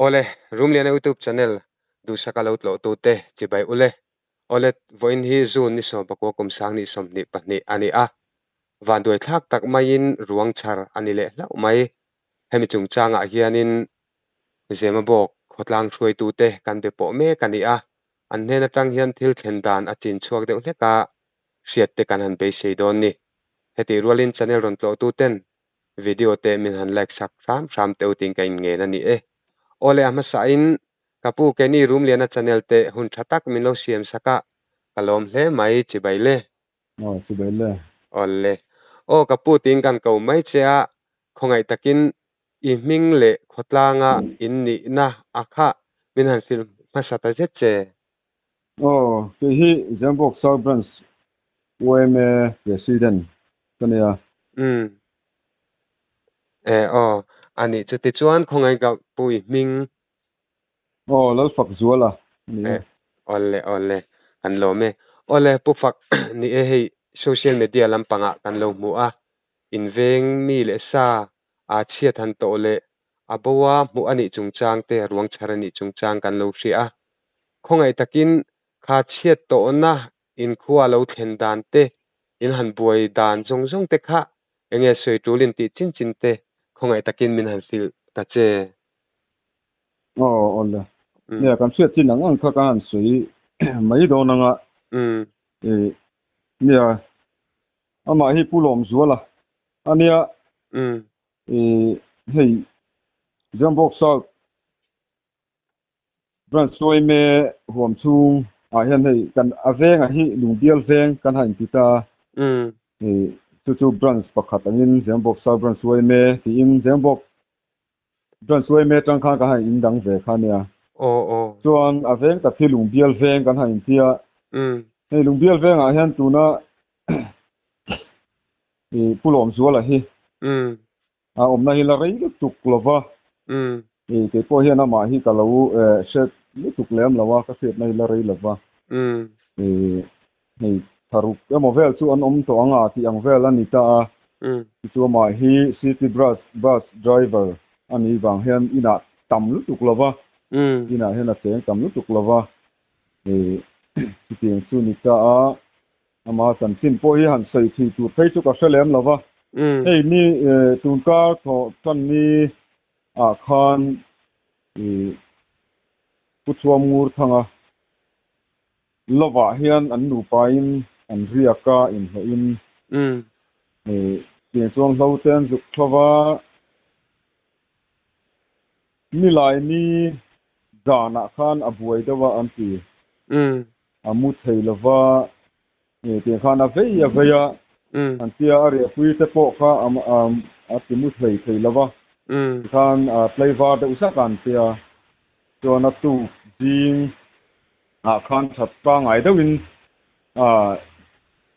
Ole, Roomlian YouTube channel, du sakalaut lo tu te, chibai ule. Ole, voin hi zun ni som bako kum sang ni som ni pahni ani a. Van duai thak tak mayin ruang char ani le lau mai. Hemi chung changa hianin zema bok khotlang chuai tu te kan be po me kani a. An hena tang hian thil then dan a chin chuak deuh hleka. Siat te kan han be sei don ni. Heti rualin channel ron tlo tu ten. Video te min han like sak ram teu ting kain nge na ni e. Ole ama sain kapu keni room liana channel te hun thatak min lo siam saka kalom hle mai chibaile chibaile ole o kapu ting kan ko mai chea khongai takin I ming le khotlanga in ni na akha min han sil masata je che ke hi Zambok South Branch OMA president kania ani chuti chuan khongai ga pui ming lal fak zuala ole kan lo me ole pufak ni e hei social media lampanga kan lo mu a inveng mi le sa a chiat han to le abawa mu ani chungchang te ruang charani chungchang kan lo hri a khongai takin kha chiat to na in khuwa lo thlen dan te in han buai dan jong jong te kha enge soi tulin ti chin chin te khongai takin min han sil ta che ole ne kan chiat chin ang kha kan sui mai do nanga nia ama hi pulom zuala ania hei Zambok South Branch OMA huam chung hian hei kan aveng hi lungbial veng kan han pita chu branch pakhat angin Zambok South Branch OMA ti in Zambok Branch OMA tang kha ka han in dang ve kha nia chuan aveng ta thi lungbial veng kan han tia hei lungbial veng hian tuna pulom zuala hi omna hi la rei tuk lova ke po hian ama hi ka lo set ni tuk lem lawa ka set nei la rei lova hei tharuk emo vel chu an om to anga ti ang vel ani ta chu ma hi city bus driver ani wang hian ina tam lu tuk lova ina hian a cheng tam lu tuk lova ti tiang chu ni ta ama san tin po hi han sei thi tu phei chu ka selem lova hei ni tun ka tho tan ni khan puchuam ngur thanga lova hian an nu pain an riaka in in tiang chuang hlo ten zuk thova ni lai ni dana khan abuai dawa an ti amu thei lova tiang khan a veya an tia ari pui te po kha ati mu thei lova khan flavor de usakan tia chona tu jing khan that pa ngai dawin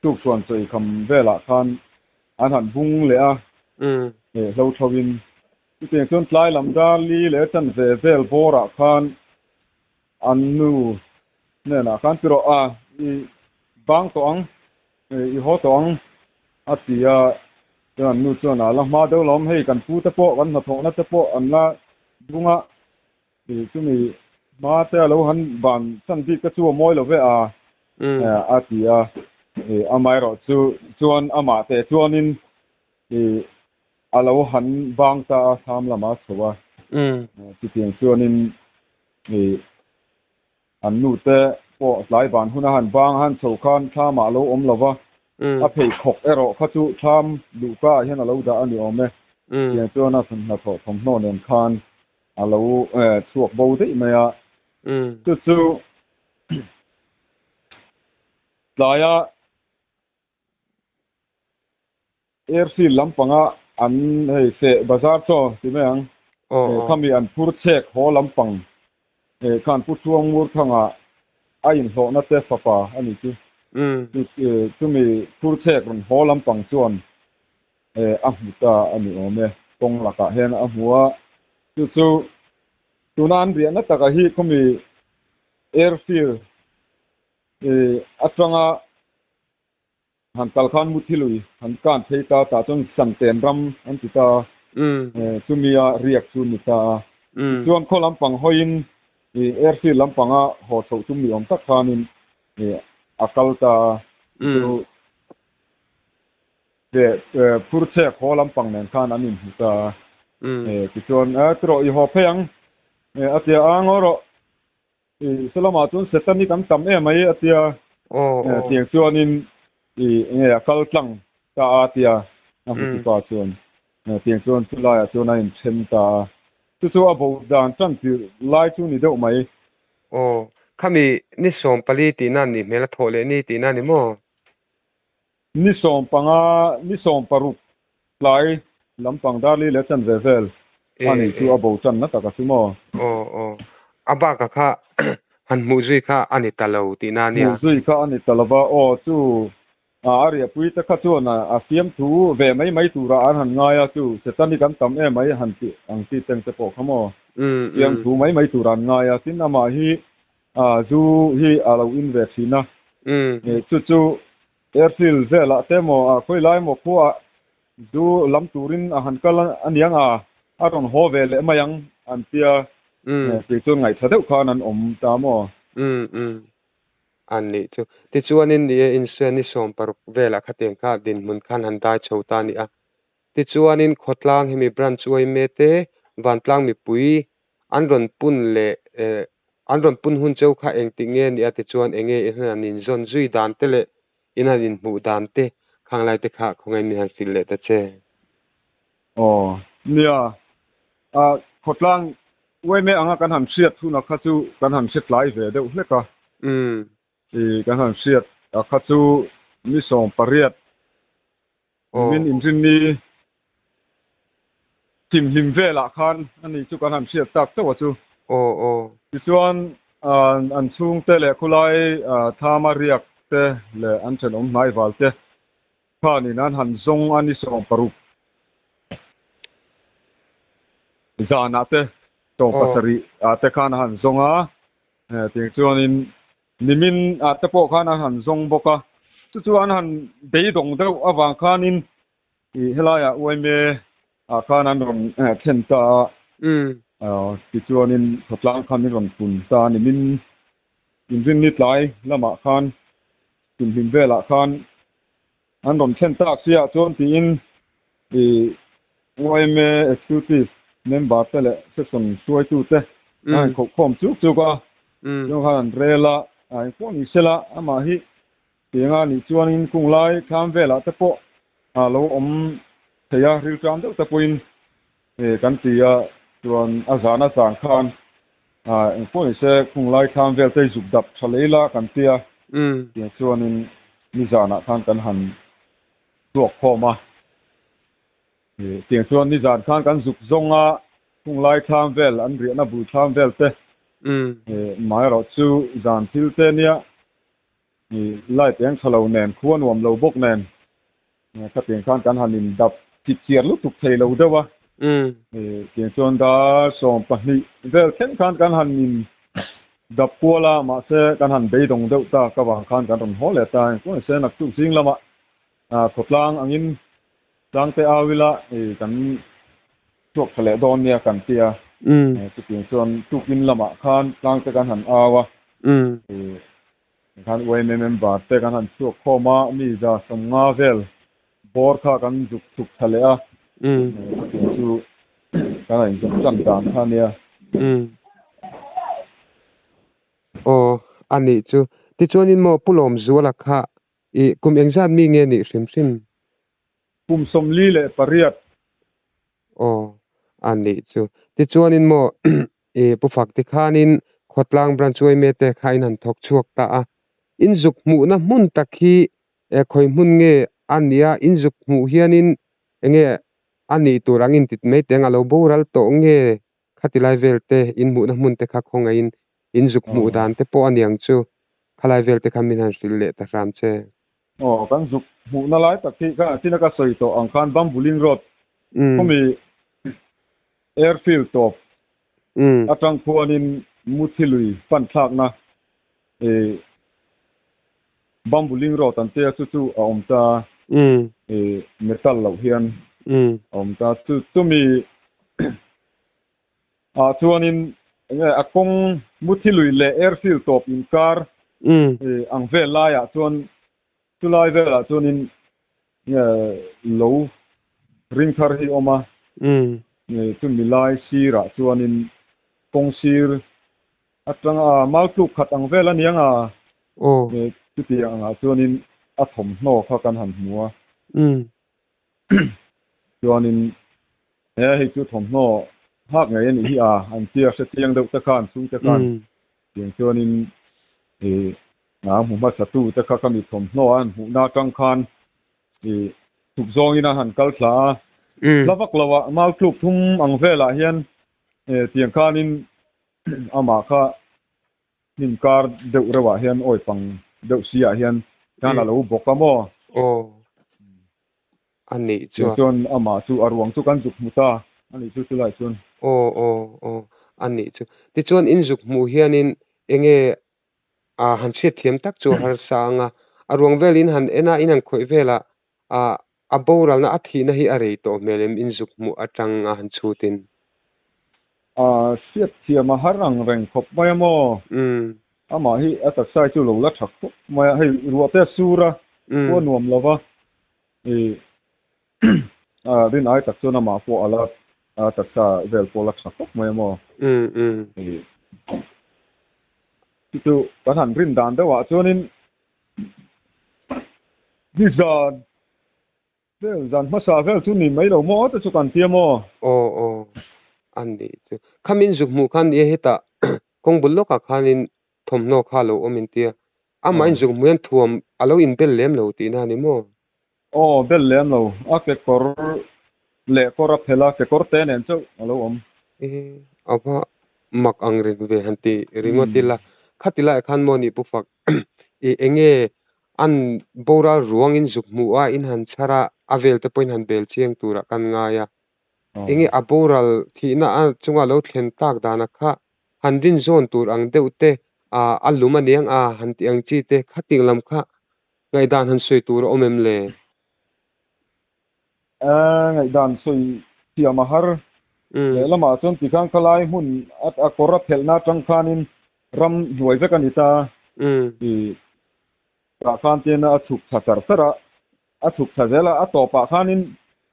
tu chuan chei kham vela khan an han bung le a lo thawin tiang chuan tlai lam da li le chan ve vel bora khan an nu ne na khan piro I bang tong I ho tong atia chuan nu chuan ala ma do lom hei kan pu te po kan na thong na te po an la bunga chumi ma te lo han ban san di ka chu moi lo ve atia amai ro chuan ama te chuanin alo han bang ta sam lama chowa ti tiang chuanin an nu te po lai ban huna han bang han chho khan tha ma lo om lova a phei khok ero kha chu tham du ka hian alo da ani ome tiang chuan san na tho thom no nen khan alo chuak bo dei maya chu laya airfield lampanga an hei se bazar cho ti meang khami an phur chek ho lampang khan pu chuang mur thanga a in ho na te papa ani chu chumi phur chek ron ho lampang chuan ahmuta ani ome kong laka hen ahmuwa chu tunan rian na taka hi khami airfield atanga han talkhan muthilui han kan theita ta chon santen ram an tita chumia riak chu nita chuan kho lampang hoin airfield lampanga ho tho tum ni om tak khanin akalta chu purche kho lampang nen khan anin ta chuan tro I ho pheyang atia angoro salama chun setani kam tam mai atia tiang chuanin akal tlang ta atia a hu pa chuan tiang chuan chulaya chuan in chen ta chu abo dan chan ti lai chu ni deuh mai khami ni som pali ti na ni mela thole ni ti na ni mo ni som paruk lai lampang dali le chan vevel ani chu abo chan na taka sumo aba ka kha han mu zui kha ani talo ti na nia mu zui kha ani talaba chu aria pui ta kha chuan a siam thu ve mai tura an han ngaya chu setani kan tam mai han ti ang ti teng te po khamo siam thu mai turan ngaya tin ama hi zu hi alo in ve thina chu airfield vela temo khoi lai mo khuwa du lam turin a han kal anianga aron ho ve le mayang an tia ti chu ngai thadeu khan an om ta mo ani chu ti chuanin ni insuan ni som par vela khateng kha din mun khan han dai chhota ni a ti chuanin khotlang hemi branch chuai me te wantlang mi pui anron pun le anron pun hun chau kha eng ti nge ni a ti chuan enge anin zon zui dan te le inanin mu dan te khanglai te kha khongai mi han sil le ta che nia khotlang we me anga kan han siat thu na kha chu kan han set lai ve deuh hleka kan han siat a kha chu mi som pariat min injin ni tim him vela khan ani chu kan han siat tak chawa chu ti chuan an chung te le khulai thama riak te le an chen om nai wal te khanin an han zong ani som paruk zana te tong pasari te khan han zonga ting chuanin nimin te po khan han zong boka chu an han beidong deuh awang khanin helaya uaime khan an ron thenta ti chuanin khotlang khan ron pun ta nimin injin nit lai lama khan tin him vela khan an ron thenta sia chuan ti in uaime executive member te le section suai tu te ai khom chu ka yo han rela ai ko ni sela ama hi tinga ni chuanin kunglai kham vela te po alo om theya ril tram deuh te poin kan tia chuan azana sang khan ko ni se kunglai kham vel te zuk dap thaleila kan tia chuanin ni zana khan kan han tuak khoma tiang chuan ni zan khan kan zuk zonga kunglai tham vel an riana bu tham vel te mai ro chu zan thil te nia lai tiang thalo nen khuan wam lo bok nen ka tiang khan kan hanin dap ti chiar lu tuk thei lo dewa tiang chuan da som pahni vel khen khan kan hanin dap kuala ma se kan han beidong deuh ta ka wang khan kan ron hole ta ko se nak tu sing lama khotlang angin tlang te awila kan chuak thale don nia kan tia ti tin chuan tukin lama khan tlang te kan han awa khan we member te kan han chuak khoma mi za som nga vel bor kha kan juk tuk thale a chu kan han juk chan dan khania ani chu ti chuanin mo pulom zuala kha kum exam mi nge ni hrimhrim kum somli le pariat ani chu ti chuanin mo pufak ti khanin khotlang branch chuai me te khain han thok chuak ta a inzuk mu na mun takhi khoi mun nge ania inzuk mu hianin enge ani turangin tit me te ngalo boral to nge khatilai velte in mu na mun te kha khongain inzuk mu dan te po aniang chu khalai velte khamin han sil le ta ram che kan zuk mu na lai takhi ka tinaka soi to angkhan bambuling road komi airfield top atang phuanin muthilui pan thak na bambuling road an te chu omta metal lo hian omta chu mi chuanin akong muthilui le airfield top in car ang velaya chuan tulai vela chuanin lo ring thar hi oma chu milai sira chuanin kong sir atanga maltuk khat ang vela nianga chu ti anga chuanin a thom hno kha kan han hmua chuanin hi chu thom hno hak ngai ani hi an tia se tiang deuh ta khan sung ta khan tiang chuanin mu ma satu ta kha kami thom hno an hu na tang khan tuk zong ina han kal thla lavak lawa mal kluk thum ang vela hian tiang khanin ama kha nim kar deuh rewa hian oi pang deuh sia hian kana lo bokamo ani chuan ama chu arwang chu kan juk muta ani chu lai chuan ani chu ti chuan in juk mu hianin enge han thiat thiam tak chu har sanga arwang velin han ena in an khoi vela a boral na a thina hi a rei to melem in juk mu atang a han chutin siat thiam a harang reng khop mai mo ama hi atak sai chu lo la thak mai hei ruwa te sura ko nuam lova rin ai tak chu na ma po ala tak sa vel po la thak mai mo tu kan han rin dan dewa chuanin dizan vel zan masa vel chu ni mai lo mo ta chu kan tiamo andi chu khamin juk mu khan e heta kong bullo ka khanin thomno khalo omin tia amain juk muan thuam alo in bel lem lo ti na ni mo bel lem lo a ke kor le kora phela ke kor te nen chu alo om aba mak angre ve hanti rimotila khatila khan moni pufak enge an bora ruang in juk mu a in han chara avel te point han bel chiang tura kan nga ya enge aboral thina a chunga lo thlen tak dana kha handin zone tur ang deute aluma niang han ti ang chi te khating lam kha ngai dan han soi tur omem le ngai dan soi tiama har lama chon ti khang khalai hun at akora phelna tang khanin ram hnuai vek ani ta ra khan tena athuk thakar sara athuk thazela atopa khanin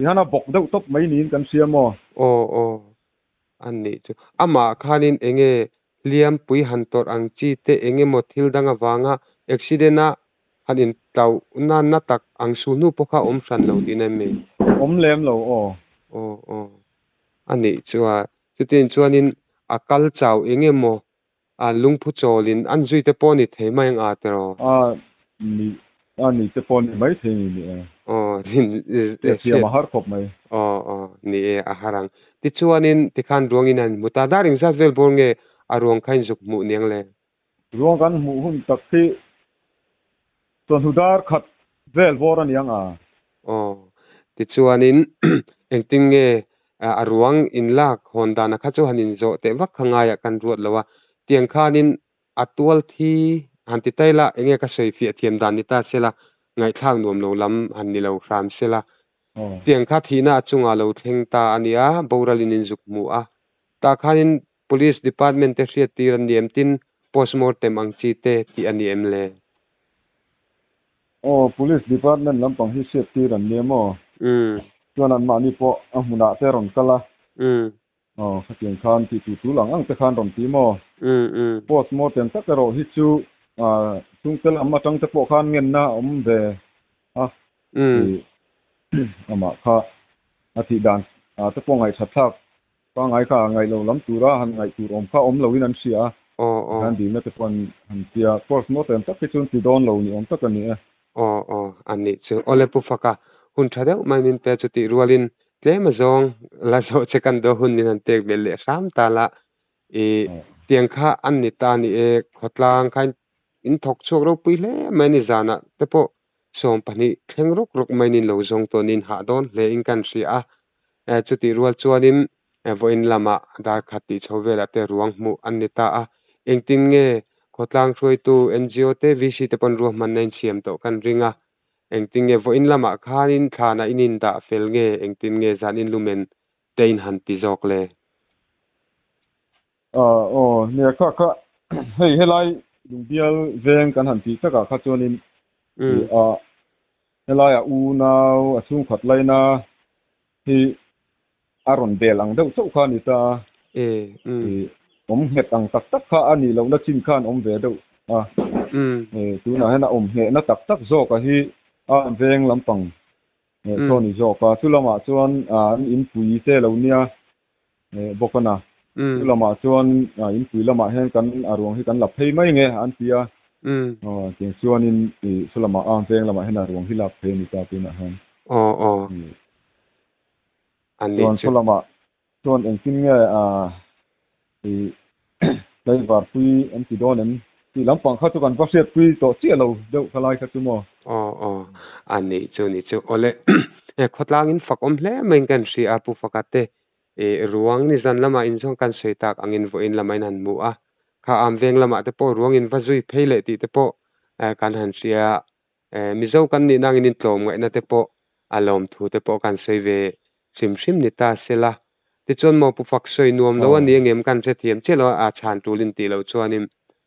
hana bok deuh top mai nin kan siamo anni chu ama khanin enge liam pui hantor ang chi te enge mothil danga wanga accident a hanin tau na na tak ang su nu pokha om san lo ti na me om lem lo ani chuwa chutin chuanin akal chau enge mo lungphu cholin an zui te poni theimai ang atero ni te poni mai thei ni rin ma har khop mai ni a harang ti chuanin ti khan ruangin an muta daring za vel bornge arong khain juk mu niang le ruang kan mu hun takhi ton hudar khat vel bor an yang ti chuanin engtinge aruang in lak honda na kha chu hanin zo te wak khanga ya kan ruat lawa tiang khanin atual thi hanti taila enge ka sei fi thiam dan ni ta sela ngai thang nom lo lam han ni lo ram sela tiang kha thina chunga lo theng ta ania boralin in juk mu a ta khanin police department te hriat tir an niam tin postmortem ang chi te ti ani em le police department lampang hi hriat tir an niam chuan an mani po a hmuna te ron kala khatiang khan ti tu lang ang te khan ron ti mo postmortem ta ro hi chu sungtel amma tang te po khan ngen na om ve ama kha athi dan te po ngai thathak pa ngai kha ngai lo lam tura han ngai tur om kha om lo in an sia han di na te pon han tia postmortem ta ke chun ti don lo ni om ta kan ni ani chu ole pu faka hun thade manin te chu ti rualin tlema zong la zo chekan do hun ni han tek bel le sam ta la tiang kha an ni ta ni khotlang khain in thok chok ro pui le mani zana te po som pani thleng ruk ruk mainin lo zong to nin ha don le in kan ri chu ti rual chuanin voin lama da khati chhovela te ruang mu an ni ta engtin nge khotlang throi tu NGO te VC te pon ruam man nain siam to kan ringa engtin nge voin lama khanin thana inin da fel nge engtin nge zanin lumen tein han ti jok le เนี่ยก็ให้ไล่ลุงเดียวเวงกันหันทีสักข้าจวนินให้ไล่อูนาวช่วงขัดไล่นาที่อารมณ์เบลังเดาสุขานิตาเห็ดอังตักข้าอันนี้เราได้ชิมข้านเวเดาตัวน่ะให้น่ะเห็ดน่ะตักโจกะที่เวงลำปังโซนี่โจกะสุลมาชวนอินปุยเตเราเนี่ยบอกกันนะสุลมาชวนอินปุยละมาให้กันอารมณ์ให้กันหลับให้ไม่ไงอันเปียเจียงชวนอินสุลมาเวงละมาให้อารมณ์ให้หลับให้นิตาเป็นอาหารอันนี้สุลมาชวนเองกินไงได้บาดปุยอันที่โดนนั้นที่ลำปังเขาตุกันประเสริฐปุยต่อเชี่ยเราเดี๋ยวขลายเขาตุโมอันนี้จูโอเล่ขดลางอินฝักอมเล่เหมือนกันสิอาปูฝักเตรวงนี่จันละมาอินช่องกันเสยตากอังอินโวอินละไม่นันมัวข้าอามเวงละมาเตปรวงอินวัจุยเพลติเตปกันหันเสียมิเจ้ากันนี่นางอินตลมไงนะเตปอารมณ์ทูเตปกันเสยเวชิมนิตาเสละที่จนมอปูฝักเสยนวมแล้ววันนี้เงียมกันเสถียมเจลอาชานตูลินตีเราชวนิม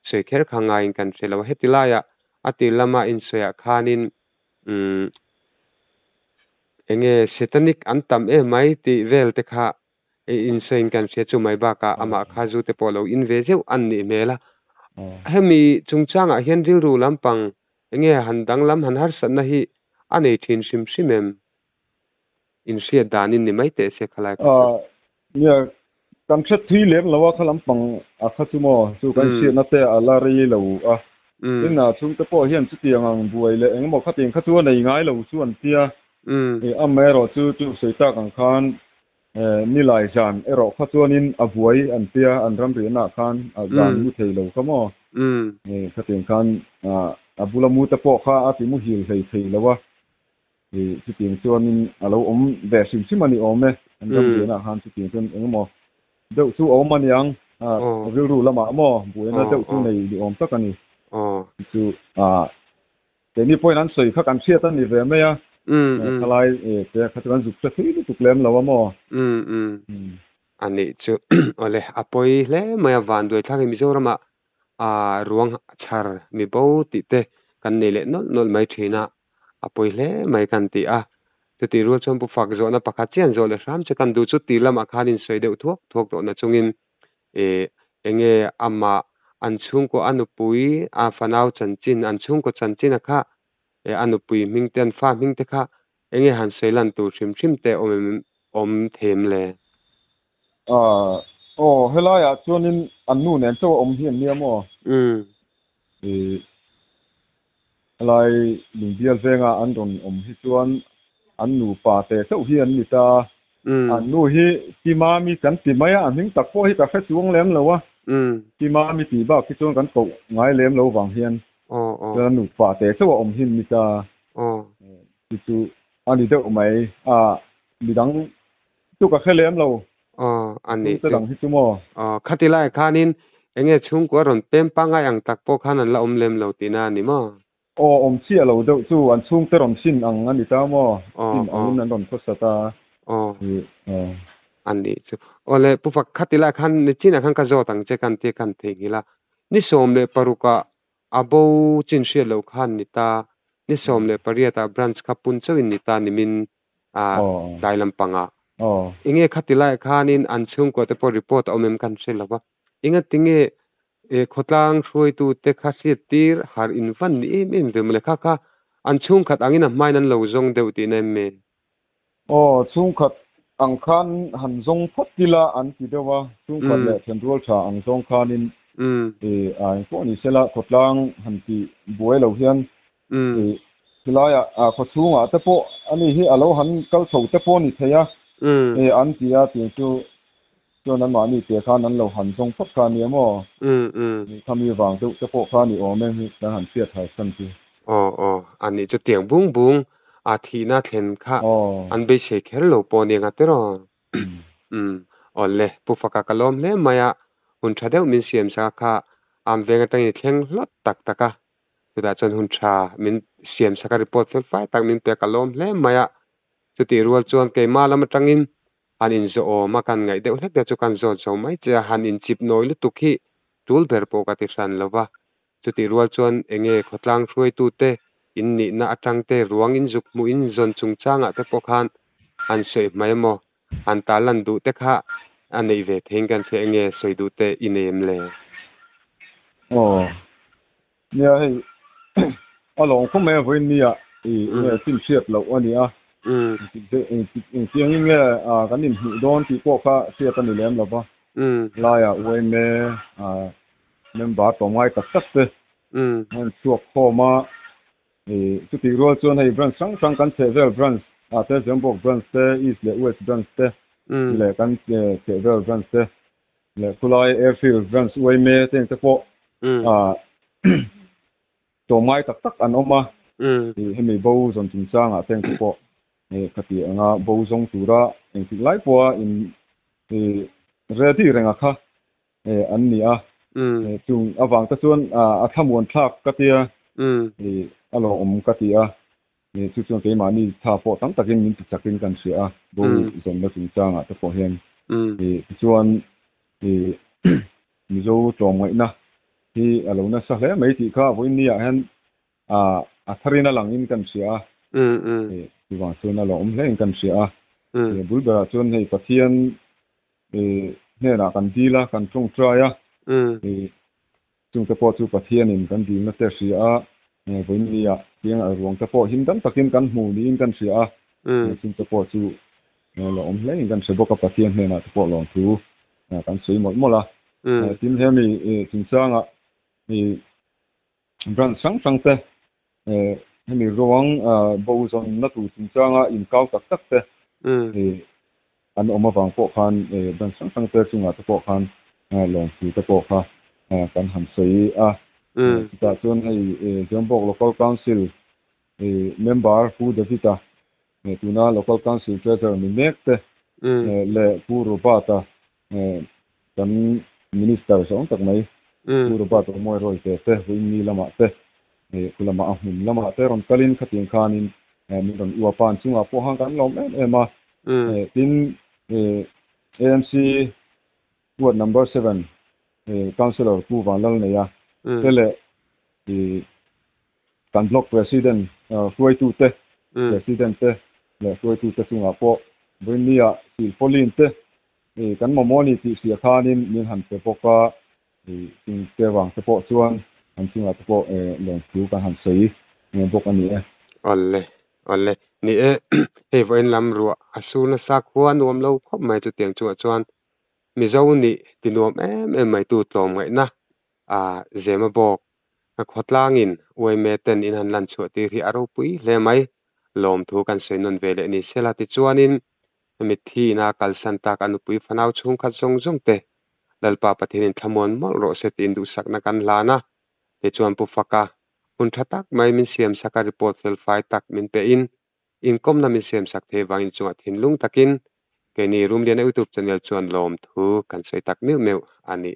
เสยแค่ข้างไงกันเสละว่าเฮติลายะอติละมาอินเสยขานินsatanic antam mai ti vel te kha insane kan se chu mai ba ka ama kha zu te polo in ve zeu an ni mela hemi chungchang a hian ril ru lampang han dang lam han har san na hi anei thin sim simem in sia danin ni mai te se khalaเนี่ยกันเช็ดที่เลี้ยงแล้วว่าเขาลำปังข้าจุโมสู่กันเสียนัตเตอลารีเหล่าซึ่งน่ะช่วงตะโพเฮียนสุดเตียงบวยเลยบอกข้าเตียงข้าจัวในง่ายเหล่าส่วนเตียแม่เราจู่เสียตากังคานนี่หลายจานเราข้าจัวนินบวยอันเตียอันรำเรียนคานจานมุเทเหล่าเขาโมข้าเตียงคานบุลมูตะโพข้าติมุหิลเทแล้วว่าสุดเตียงจัวนินเราแบบซิมันนี่ไหมอันรำเรียนคานสุดเตียงจนโมเดี๋ยวสู้มันยังรู้ละมาโมบุยน่าเดี๋ยวสู้ในดีสักกันนี่จู่แต่นี่พวกนั้นสวยเขากันเชียร์ตั้งนี่เว้ยไหมอะไรแต่เขาจะกันจุดที่ตุกเล่มแล้วว่าโมอันนี้จู่อะไรปอยเล่เมื่อวันด้วยทั้งมิโซรามารวงชาร์มีบ่ติเตกันนี่แหละนนไม่ทีน่ะปอยเล่ไม่กันตีตีรู้ชมผู้ฝักโจนะปักขัดเจียนโจเลยซ้ำจะกันดูจุดตีละมาคาดินสวยเดือดทุกตัวนะจงอินอามาอันชุ่งก็อันุปุยฟานาวจันจินอันชุ่งก็จันจินนะคะอันุปุยมิงเตียนฟ้ามิงเตค่ะหันเซลันตูชิมเตอมเทมเลยเฮล่าช่วงนี้อันนู้นเนี่ยเจ้าเฮียนเนี่ยมั้งอะไรหนึ่งเดียวเองอันโดนที่ชวนอันนู้ป่าแต่เจ้าเฮียนนี่ตาอันนู้ที่ที่มามีกันติไหมอันนี้ตักพวกที่ตักแค่ช่วงเล็มแล้ววะที่มามีตีบ้าที่ช่วงกันตกง่ายเล็มแล้ววางเฮียนแล้วหนูป่าแต่เจ้าเฮียนนี่ตาที่จู่อันนี้เจ้าไหมมีดังจู่กับแค่เล็มเราอันนี้จะดังที่จู่มั้งขัดที่ไรข้านินชุ่งกว่าร้อนเต็มปังไงอย่างตักพวกข้านั้นละเล็มเราตีน่านี่มั้งเชี่ยเราเจ้าจู่อันชุ่งเตอร์ชินอันนี้ตามั้งชินอันนั้นโดนโคสตาอันนี้จูเลยผู้ฟักขัดที่ละขันนี่จีน่ะขันกระโจตังเจกันเทกันเทกิละนี่สมเลยปารุกะบูจินเชียเราขันนิตานี่สมเลยปาริยตาบรันช์ขับปุ่นเจ้าอินนิตานิมินได้ลำปังขัดที่ละขันนินอันชุ่งก็จะพอรีพอร์ตเอาเมมกันเสร็จแล้ววะติงขดลางช่วยตูเตะขัดเสียตีร์หาอินฟันนี่เดี๋ยวมันเลยค่ะอันชุ่งขัดอังอินไม่นั้นเราจงเดียวตีนั่นเมชุ่งขัดอังคารหันทรงพัดกีฬาอันที่เดียวว่าชุ่งขัดเลยเซ็นทรัลชาอังทรงคานินพวกนี้เสละขดลางหันที่บวยเราเฮียนกีฬาขดชุ่งแต่พวกอันนี้ที่เราหันกัลสูแต่พวกนี้เทียอันที่เตียงจู่นั้นมานี่เตียข้านั้นเราหันทรงพัดคานี้มั้งทำมีวางแต่พวกคานี้แม่งจะหันเสียไทยสันทีอันนี้จะเตียงบุ้งทีน่าเห็นค่ะอันเบสเชลโลปอนยังไงตัวเลยผู้ฟักกะล้อมเลยมาหุ่นชาเดวมินเสียมสักค่ะเวงตั้งยี่เที่ยงลดตักค่ะสุดาจนหุ่นชามินเสียมสักรีพอร์ตไฟตั้งมินเปียกะล้อมเลยมาจุดที่รัวจวนเกมาแล้วมาตั้งอิน han in zo o ma kan ngai deuh hlek de chu kan zo zo mai cha han in chip noi lu tu khi tul ber po ka ti san lova chuti rual chuan enge khotlang hruai tu te in ni na atang te ruang in juk mu in zon chung changa te pokhan an sei mai mo an talan du te kha anei ve theng kan se enge soi du te inem le nia hei along ko me voi nia nge tin siat lo ani a in tiang nge kan in hu don ti ko kha siat ani lem lo ba la ya we me member to mai ka sak te an chuak kho ma chu ti ro chuan hei branch sang kan se vel branch te Zembok branch te east le west branch te le kan se vel branch te le Kulai airfield branch we me te po to mai tak an oma hemi bo zon chung chang a teng po khati anga bo zong tura eng ti lai po in ready renga kha an ni a chung awang ta chuan a thamon thak katia alo katia chu chuan ke mani tha po tam takin min chakin kan sia bo zon na chung chang a ta po hen chuan mizo to mai na hi alo na sa hle mai ti kha voi ni a hen a tharina langin kan sia ti wa chuan alo hle kan sia bul ba chuan hei pathian ne na kan dila kan chung traya chung te po chu pathian in kan dil na te sia voi ni a tiang a ruang te po hin tam takin kan hmu ni in kan sia chung te po chu lo hle kan se boka pathian ne na te po long thu kan sei mo mo la tin hemi chung changa brand sang te hemi ruang bo zon na tu chung changa in kau tak te an oma wang po khan brand sang te chunga te po khan long thu te po kha kan han sei a ta chuan hei Zembok local council member fu de vita tuna local council treasurer ni mek te le puru bata kan minister so tak mai puru bata moi roi te ni lama te kulama ahum lama te ron kalin khatin khanin min ron uwa pan chunga po hang kan lom ema tin AMC ward number 7 councillor ku walal ne ya tele kan block president huai tu te president te le huai tu te chunga po bunia sil polin te kan momoni ti sia khanin min han te poka tin te wang te po chuan an chunga te po leng tu kan han sei ne bok ani alle ni hei voin lam ru asuna sak huan nuam lo khop mai chu tiang chu chuan mi zo ni tinuam em mai tu tlom ngai na zema bok khotlangin oi me ten in han lan chu ti ri aro pui hle mai lom thu kan seinon vele ni sela ti chuanin mi thi na kal san tak anu pui phanau chung khat zong zong te lalpa pathin thamon mol ro se tin du sakna kan lana te chuan pu faka hun thatak mai min siam saka report fel fai tak min pe in kom na min siam sak the wangin chunga thin lung takin ke ni room lian YouTube channel chuan lom thu kan sei tak meu meu ani